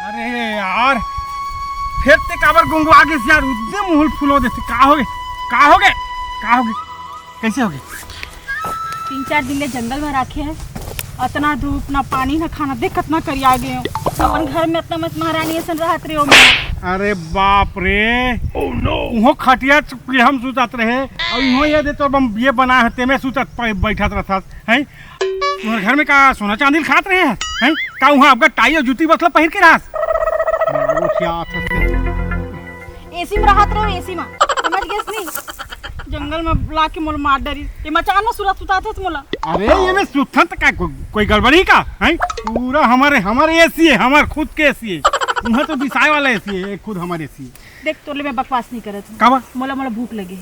अरे यार फिर ते काबर गुंगो आगे से यार उद्दे मुहल फुलो देते का हो गए कैसे हो गए 3-4 दिन ले जंगल में रखे हैं। इतना धूप ना पानी ना खाना देख कितना करिया गए हो। अपन घर में इतना मत महारानी ऐसा रहत रहे हो मैं। अरे बाप रे ओह नो उहो खटिया पे हम सुतत रहे और इहो ये दे तो हम ये बना है तेमे सुतत बैठत रहत हैं। तुम्हारे घर में का सोना चांदी खात रहे हैं का वहां आपका टाई और जूती बसला पहिर के रहस एसी में रहत रहे एसी में समझ गए नहीं। जंगल में ला के मोल मार डरी ये मचान में सुरत सुता था मोला। अरे ये में सुथन का कोई गड़बड़ी का है पूरा हमारे एसी है हमार खुद के एसी है। वहाँ तो बिसाए वाला एसी है खुद हमारे एसी है। देख तोले में बकवास नहीं करत हूं काबा मोला भूख लगे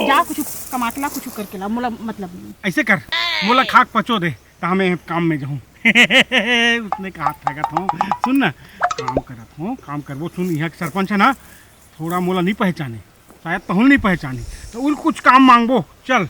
जा कुछ कमाटला कुछ करके ला मोला मतलब नहीं। ऐसे कर मोला खाक पचो दे तो हमें काम में जाऊँ उसने कहा था सुन ना काम करबो सुन यहाँ के सरपंच है ना थोड़ा मोला नहीं पहचाने शायद तहुल नहीं पहचाने तो उन कुछ काम मांगबो चल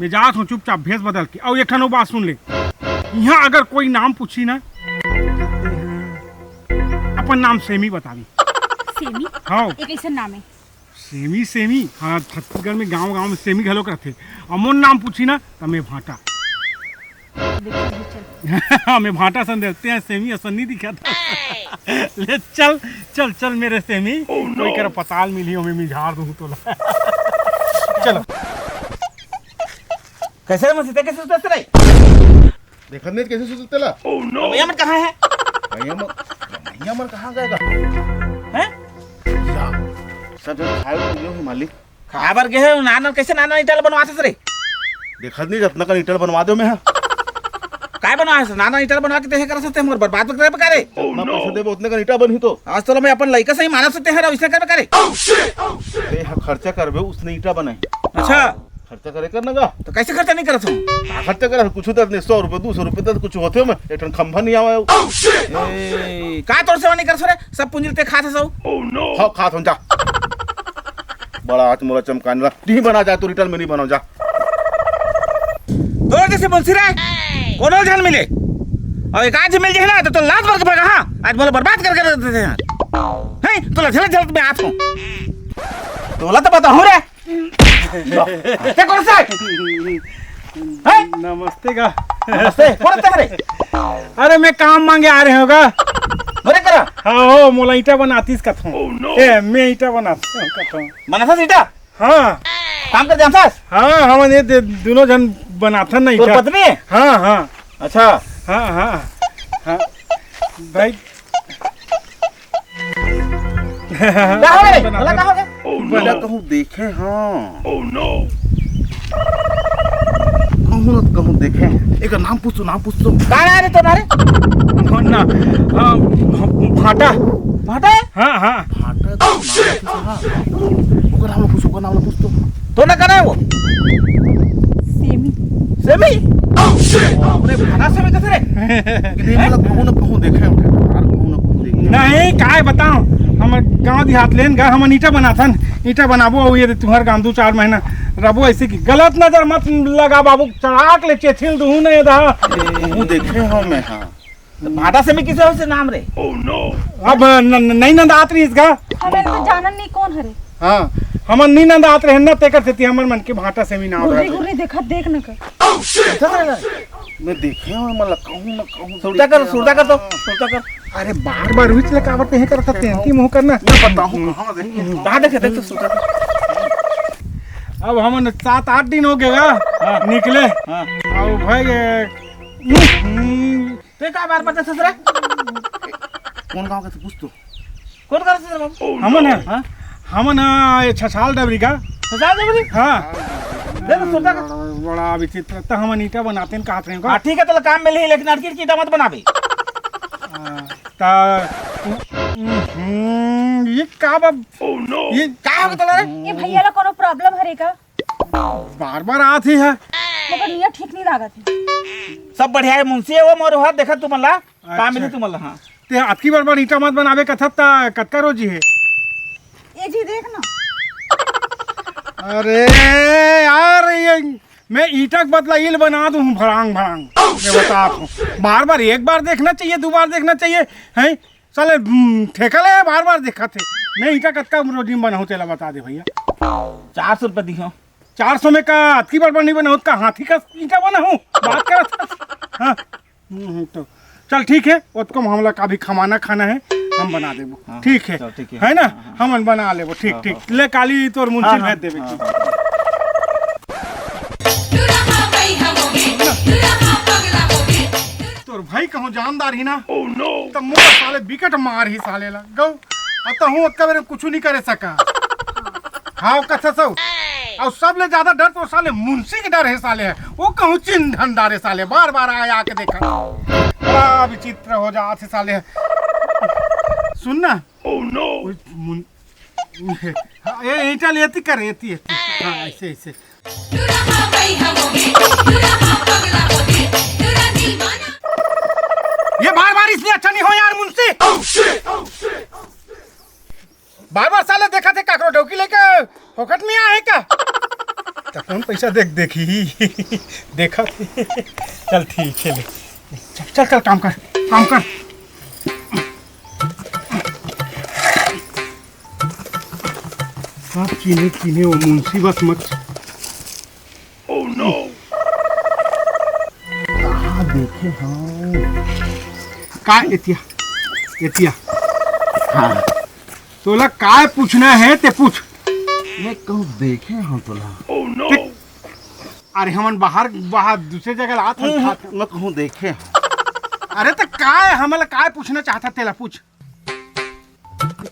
मैं जात हूँ चुपचाप भेस बदल के और एक ठनो बात सुन ले यहाँ अगर कोई नाम पूछी ना अपन नाम सेमी बतावी। सेमी हाँ एक ऐसा नाम है सेमी हाँ छत्तीसगढ़ में गांव में सेमी घलो करते और मोन नाम पूछी ना तो मैं भाटा हमें भाटा सन देखते हैं सेमी असन नहीं दिखा था ले चल चल चल मेरे सेमी कोई कर पताल मिली हमें मिझाड़ दूँ तो चलो कैसे मसीते कैसे सुतते रे देखत नहीं कैसे सुतते ला भैया मन कहाँ है भैया मन कहाँ गएगा हैं सब जगह खाए हो मालिक खबर के है नाना कैसे नाना इटल बनवाते रे देखत नहीं जितना का इटल बनवा दो मैं काय बनवा है नाना इटल बनवा के तेहे कर सकते हैं बर्बाद करे करे ना पैसे देबो उतने का इटा बनी तो आज तो मैं अपन लड़का सही माना सकते हैं वैसे कर करे ते खर्चा करबे उसने इटा बनाई अच्छा खर्चा करे करना तो कैसे खर्चा नहीं करत हूं खर्चा कर कुछ तो 100 रुपए 200 रुपए तो कुछ होते मैं एक खंभा नहीं आवा ए का तोर सेवा नहीं कर सरे सब पूंजी ते खात हसौ हां खात हम जा बड़ा हाथ मोला चमकाने नहीं बना जा तो रिटर्न में नहीं बनाओ जा तोर जैसे बोलसी रे कोनो जान मिले और एक आज मिल जाए ना तो लात भर के भागा हां आज बोले बर्बाद कर देते हैं हैं तो झलक में आत हूं तोला तो बता हूं रे क्या कौन सा है नमस्ते का नमस्ते कौन तेरे अरे मैं काम मांगे आ रहे होगा बोले करा हाँ हो मोला ईटा बनातीस का था ए मैं ईटा बनाता हूँ का था मनसा सीटा हाँ काम कर जानता हाँ हम ये दोनों जन बनाता ना तो ईटा पत्नी है हाँ हाँ अच्छा हाँ हाँ हाँ भाई क्या हो गया भला क्या हो गया भला कहूँ देखे हाँ कहूँ देखे एक नाम पूछ तो कहाँ आ रहे तुम्हारे ना भाटा भाटा है हाँ हाँ भाटा ओकर नाम पूछ तो तो ना करा है वो सेमी सेमी अरे भाटा सेमी कैसे रे कि मतलब कहूँ देखे कहूँ देखे नहीं काय बताओ हम गांव देहात लेन गा हम ईटा बनाथन ईटा बनाबो और ये तुम्हार गांव 2-4 महीना रबो ऐसे की गलत नजर मत लगा बाबू चढ़ाक ले चेथिल दूं नहीं दा कहूँ देखे हाँ मैं हाँ भाटा सेमी किसे हो से नाम रे अब नहीं नंदात रही इसका हमें तो जानन नहीं कौन हरे। हाँ हमन नहीं नंदात रहे न तेकर से हमर मन के भाटा से भी नाम गुर्री रहे गुर्री देखा देख न कर मैं देखे हाँ मतलब कहूँ सुरता कर तो सुरता कर अरे बार रुच ले काबर ते कर सकते हैं की मुंह करना मैं बताऊँ कहाँ देखे कहाँ देखे देख तो सुरता कर अब हमन 7-8 दिन हो गए निकले हाँ और भाई ते का बार पता ससरा कौन गाँव का पूछ तो कौन कर ससरा बाबू हमन है हाँ हमन ये छछाल डबरी का सजा दे मुझे हाँ दे तो सुरता कर बड़ा विचित्र तो हमन ईटा बनाते हैं काट रहे हाँ ठीक है तो काम मिले लेकिन अटकी की मत बनाबे ये का बाब ये का हो गया रे ये भैया ला कोनो प्रॉब्लम हरे का बार आती है मगर ये ठीक नहीं लागत है। सब बढ़िया है मुंशी है वो मोर हाथ देखा तू मल्ला काम मिले तू मल्ला हाँ ते आपकी बार ईटा मत बनावे कथत कतका रोजी है ये जी देख ना अरे यार ये मैं ईटक बदला ईल बना दूं भड़ांग मैं बता दूं बार एक बार देखना चाहिए 2 बार देखना चाहिए हैं साले ठेका ले बार बार देखा थे मैं ईटा कतका रोजी में बनाऊँ तेला बता दे भैया 400 रुपये दिखो 400 में का अतकी बार नहीं बनाऊँ का हाथी का ईटा बनाऊँ बात कर हाँ तो चल ठीक है उसको मामला का भी खमाना खाना है हम बना देबो ठीक है चल, ठीक है ना हम बना लेबो ठीक ठीक ले काली तोर मुंशी भेज देबे तोर भाई कहूँ जानदार ही ना तो मोर साले विकट मार ही साले ला गौ अतः हूँ कबरे कुछ नहीं करे सका हाँ कथा सो और सबले ज्यादा डर तो साले मुंशी के डर है साले है वो कहूँ चिन्ह धंधार है साले बार बार आया आके देखा बड़ा विचित्र हो जाते साले है सुन ना ये चल एती कर एती हाँ ऐसे ऐसे ये बार बार इसलिए अच्छा नहीं हो यार मुंशी बार बार साले देखा थे काकरो डोकी लेके फोकट में आए क्या तो कौन पैसा देखी देखा थे चल ठीक है ले चल चल काम कर सब चीने वो मुंशी बस मत देखे का एतिया हाँ तोला काय पूछना है ते पूछ मैं कहूँ देखे हाँ तोला अरे हमन बाहर दूसरे जगह आत मैं कहूँ देखे अरे तो काय हमला काय पूछना चाहता तेला पूछ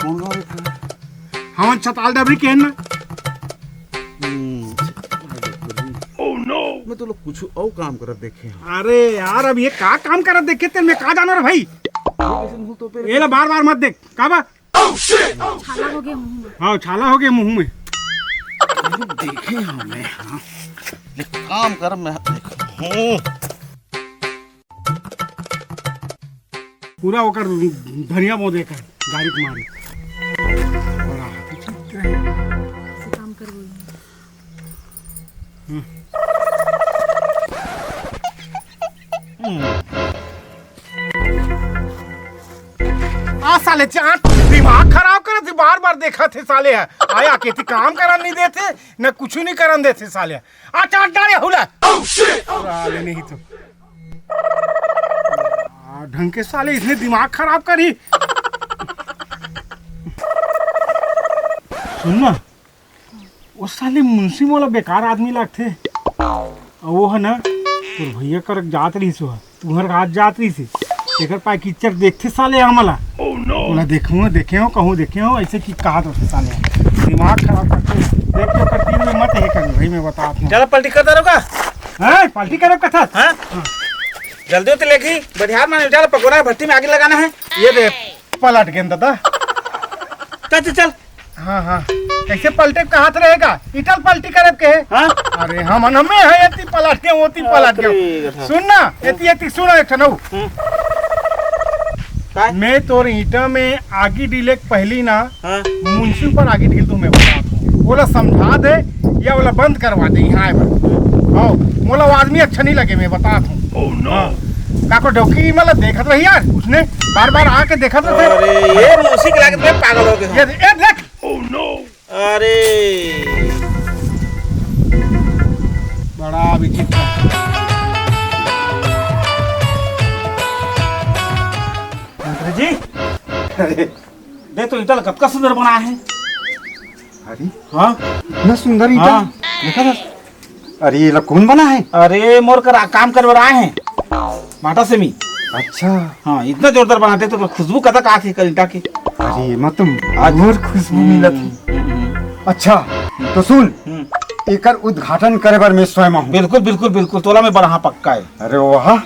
कौन गाँव था हमन छताल डबरी के ना मैं तो लोग कुछ और काम कर देखे अरे यार अब ये का काम करत देखे तेल में का जानो रे भाई तो ये ला बार बार मत देख का बा छाला हो गया मुंह में हाँ छाला हो गया मुंह में देखे हमें हाँ ले काम कर मैं देखूं पूरा होकर धनिया बो देकर गाड़ी को मारी बड़ा विचित्र है ऐसे काम कर बोल आ साले चाट दिमाग खराब करत थी बार बार देखा थे साले है आया के थी काम करन नहीं देते न कुछ नहीं करन देते साले आ चाट डाले हुला साले नहीं तो ढंग के साले इसने दिमाग खराब करी सुनना वो साले मुंशी मोला बेकार आदमी लगते वो है ना तो भैया कर जात रही सो तुम्हारे रात जात रही थी एकर पाए कीचड़ देखते साले हमला बोला देखे हो कहूँ देखे हो ऐसे की कहा तो साले दिमाग खराब करते देख के करती में मत है कर भाई मैं बता दूं चलो पलटी कर दरोगा हैं पार्टी करब कथा हाँ जल्दी तो लेगी बढ़िया माने चल पकोड़ा भट्टी में आगे लगाना है ये दे पलट गए दादा चल चल हाँ हाँ कैसे पलटे का हाथ रहेगा इटल पलटी करब के है हाँ अरे हम हमें है एती पलटते होती पलट गए सुन ना एती सुन एक ठनऊ मैं तोर ईटा में आगी डीले पहली ना मुंशी पर आगी ढील दूं मैं बता दूं बोला समझा दे या बोला बंद करवा दे यहाँ आए आओ मोला वो आदमी अच्छा नहीं लगे मैं बता दूं काको डोकी मतलब देखत रही यार उसने बार बार आके देखत रहे अरे ये मुंशी के लागत में पागल हो गए ये देख अरे बड़ा विचित्र मंत्री जी देख तो ईटा कब का सुंदर बना है अरे हाँ इतना सुंदर ईटा हाँ देखा था अरे ये लोग कौन बना है अरे मोर कर काम कर रहा है माटा से मी अच्छा हाँ इतना जोरदार बनाते तो खुशबू कतक आती कर ईटा की अरे मैं तुम आज और खुशबू मिलत अच्छा तो सुन एकर उद्घाटन करे बार मैं स्वयं हूँ बिल्कुल बिल्कुल बिल्कुल तोला में बड़ा पक्का है अरे वाह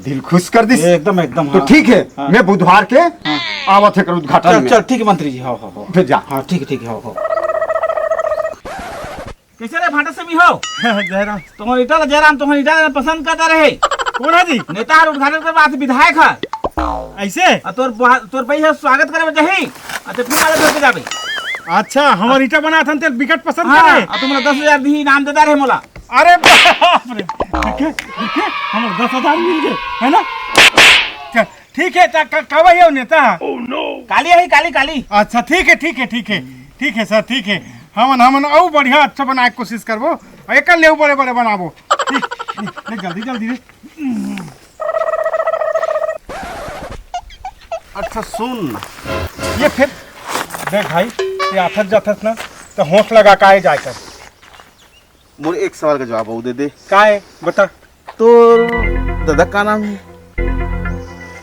दिल खुश कर दिस एकदम एकदम तो हाँ। ठीक है हाँ। मैं बुधवार के आवत है कर उद्घाटन चल में चल ठीक है मंत्री जी हो फिर जा हाँ ठीक है हो कैसे रे भाटा से भी हो जयराम तुम्हारे ईटा जयराम तुम्हारे ईटा पसंद करता रहे कौन है जी नेता और उद्घाटन कर बात विधायक है ऐसे तोर भाई है स्वागत करे जही तो फिर वाले घर पे जाबे अच्छा हमार ईटा बना था तेल विकट पसंद हाँ करे और तुमरा 10,000 दी इनाम देता रहे मोला अरे बाप रे देखे हमारे 10,000 मिल गए है ना ठीक है कब आइए नेता? काली है काली काली। अच्छा ठीक है ठीक है ठीक है ठीक है सर ठीक है। हमन और बढ़िया अच्छा बनाए कोशिश करबो। एक ले बड़े बड़े बनाबो। ठीक ले जल्दी जल्दी रे। अच्छा सुन, ये फिर देख भाई ये आथत जाथत ना तो होश लगा काहे जाए कर। मोर एक सवाल का जवाब और दे दे। काहे बता। तो दादा का नाम है?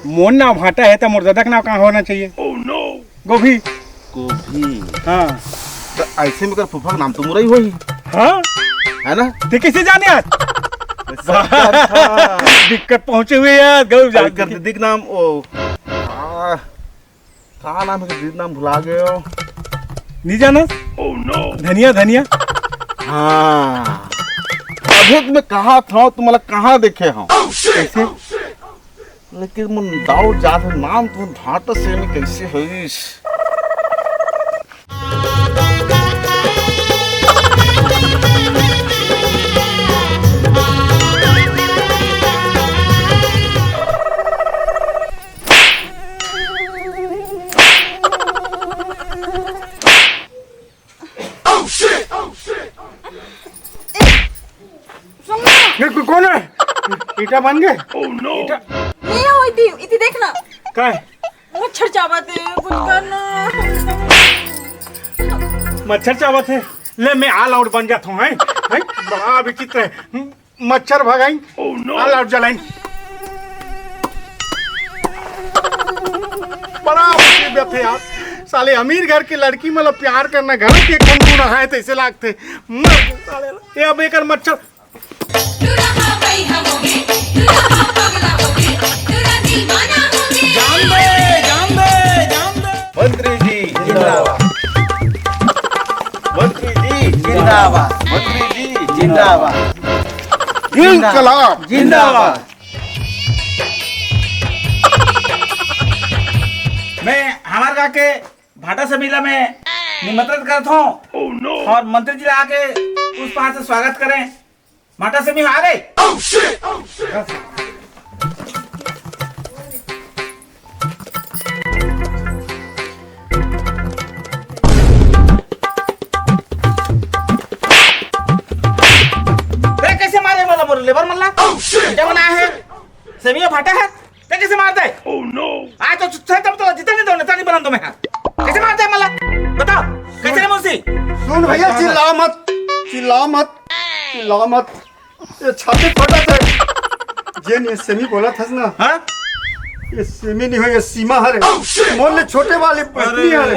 मोर नाम भाटा है तो मोर दादा का नाम कहाँ होना चाहिए? गोभी। गोभी। हाँ तो ऐसे में कर फूफा का नाम तो मोरा ही वही हाँ है ना? ते किसे जाने आज अच्छा। दिक्कत पहुंचे हुए यार गौ जा कर दीदी का नाम ओ का नाम है? दीदी नाम भुला गए हो। नहीं जाना? धनिया धनिया। हाँ अभी तुम्हें कहा था तुम मतलब कहाँ देखे हो कैसे, लेकिन मन दाऊद जात नाम तुम भाट से में कैसे होइस? कौन है? ईटा बन गए? ईटा नहीं हुई थी इतनी देखना काय मच्छर चावते कुछ करना। मच्छर चावत है। ले मैं ऑल आउट बन जाता हूँ। हैं बड़ा विचित्र है। मच्छर भगाई ऑल आउट जलाई। बड़ा मुसीबत है यार। साले अमीर घर की लड़की मतलब प्यार करना घर के कुंडू नहाए तो ऐसे लागते मर गए साले। ये अब एक मच्छर मंत्री जी जिंदाबाद, मंत्री जी जिंदाबाद, मंत्री जी जिंदाबाद, इंकलाब जिंदाबाद। मैं हमारे गाँव के भाटा से मिला में निमंत्रण करता हूँ और मंत्री जी आके उस पार से स्वागत करें। भाटा से भी आ गए। कैसे मारे वाला बोल लेबर मल्ला क्या बनाया है? सेमिया फाटा है ते कैसे मारते? आज तो तब तो जितना नहीं दो नेता नहीं बना दो मैं। कैसे मारते हैं मल्ला बताओ कैसे रे मुझसे? सुन भैया चिल्ला मत चिल्ला मत चिल्ला मत। ये छाती फटा था। ये नहीं सेमी बोला था ना? हाँ ये सेमी नहीं हो ये सीमा हरे मोल छोटे वाले पत्नी हरे।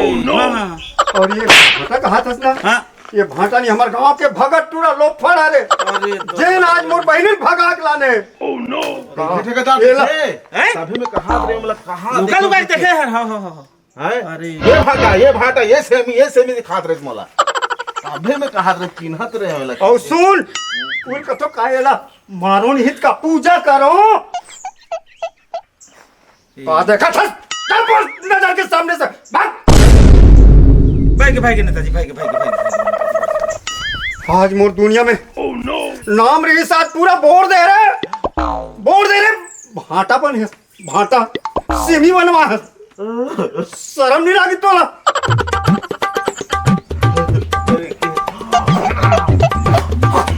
और ये भाटा कहा था ना? हाँ ये भाटा नहीं हमारे गांव के भगत टूरा लोग फड़ हरे। जेन आज मोर बहनी भगा के लाने। ठेकेदार ये ला- सभी में कहा रे मतलब कहाँ लुका लुका देखे हैं। हाँ हाँ हाँ है? अरे ये भाटा ये सेमी दिखात रे मोला सभी में कहा रे चिन्हत रे वाला। और सुन उन कथो काहेला मारो हित का पूजा करो। आ देखा था चल बोल नजर के सामने से भाग। भाई के नेताजी भाई के आज मोर दुनिया में नाम रही साथ पूरा बोर दे रहे भाटा बन है भाटा सेमी बनवा है। शर्म नहीं लगी तोला?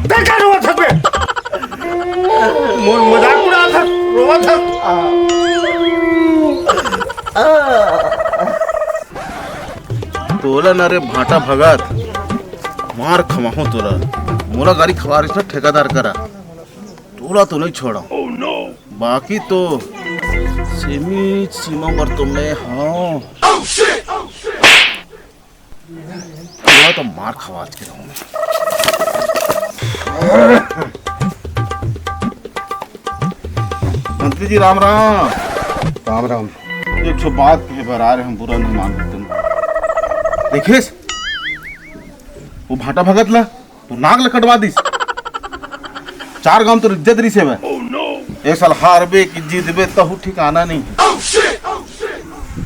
देखा रोवा था पे मोर मजाक उड़ा था रोवा था। तोला ना रे भाटा भगत मार खमाहो तोला मोला गाड़ी खवारिश ना ठेकेदार करा तोला तो नहीं छोड़ा। बाकी तो सेमी सीमा पर तो मैं हाँ तोला तो मार खवाच के रहूं। मंत्री जी राम राम। राम राम। एक ठो बात के पर आ रहे हम बुरा नहीं मान सकते। देखिस वो भाटा भगत ला तो नाग ला कटवा दिस। चार गांव तो इज्जत रही से बे। एक साल हारबे की जीतबे तहु ठिकाना नहीं है।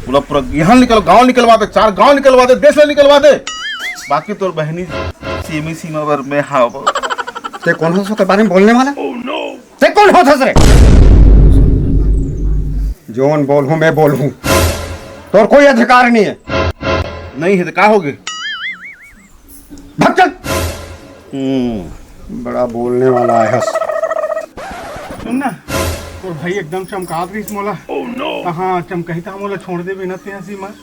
बोला पूरा यहाँ निकल गांव निकलवा दे, चार गांव निकलवा दे, देश ला निकलवा दे। बाकी तो बहनी सीमी सीमा पर मैं हाँ ते कौन हो उसके बारे में बोलने वाला? ते कौन हो था रे? जोन बोल हूँ मैं बोल हूँ, तो कोई अधिकार नहीं है। नहीं है तो का हो गए? भाग चल। बड़ा बोलने वाला है। सुन ना, और भाई एकदम चमकात रही मोला। हाँ चमकही था मोला छोड़ दे बिना ते हंसी मत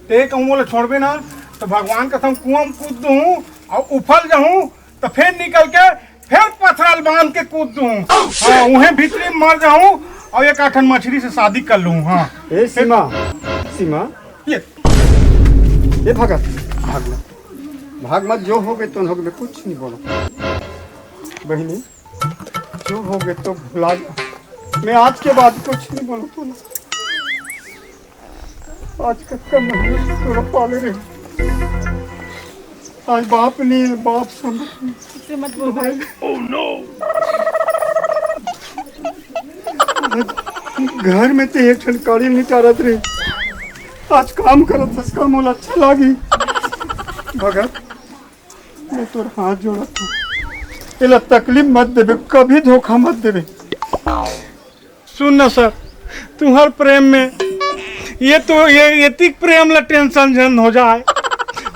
ते कहूँ मोला छोड़बे ना तो भगवान कसम कुआं में कूद दूँ और उफल जाऊँ तो फिर निकल के फिर पथराल बांध के कूद दूँ। हाँ उन्हें भीतरी में मर जाऊँ और एक आठन मछली से शादी कर लूँ। हाँ ए सीमा, सीमा ये भगत भाग मत, भाग मत। जो हो गए तो हो गए, कुछ नहीं बोलो बहनी। जो हो गए तो भुला जा। मैं आज के बाद कुछ नहीं बोलूँ तो। आज कब मेहनत तो पाले रहे, आज बाप नहीं है, बाप समझ उससे मत बोल भाई। घर में तो एक ठनकारी नहीं करत रहे, आज काम करत इसका मोल अच्छा लागी। भगत मैं तोर हाथ जोड़त हूँ, इला तकलीफ मत देवे, कभी धोखा मत देवे। सुन ना सर, तुम्हार प्रेम में ये एतिक प्रेम ला टेंशन जन हो जाए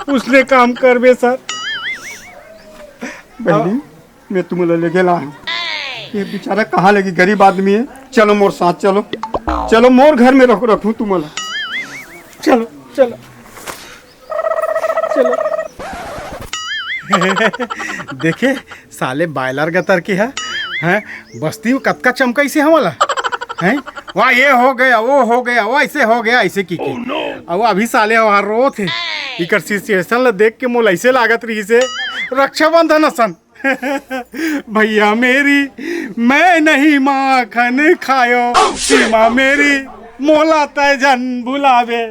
उसने काम करबे सर। बहनी मैं तुम्हें ले गेला हूँ, ये बेचारा कहाँ लगी, गरीब आदमी है। चलो मोर साथ चलो, चलो मोर घर में रखूँ तुम्हें। चलो चलो चलो। देखे साले बायलर गतर की है हैं, बस्ती में कतका चमकई से हमारा हैं। वहाँ ये हो गया, वो हो गया, वो ऐसे हो गया, ऐसे की अब अभी साले वहाँ रो थे इकर सिचुएशन ला देख के मोल ऐसे लागत रही से रक्षाबंधन सन। भैया मेरी मैं नहीं माखन खायो, सीमा मेरी मोला तय जन बुलावे।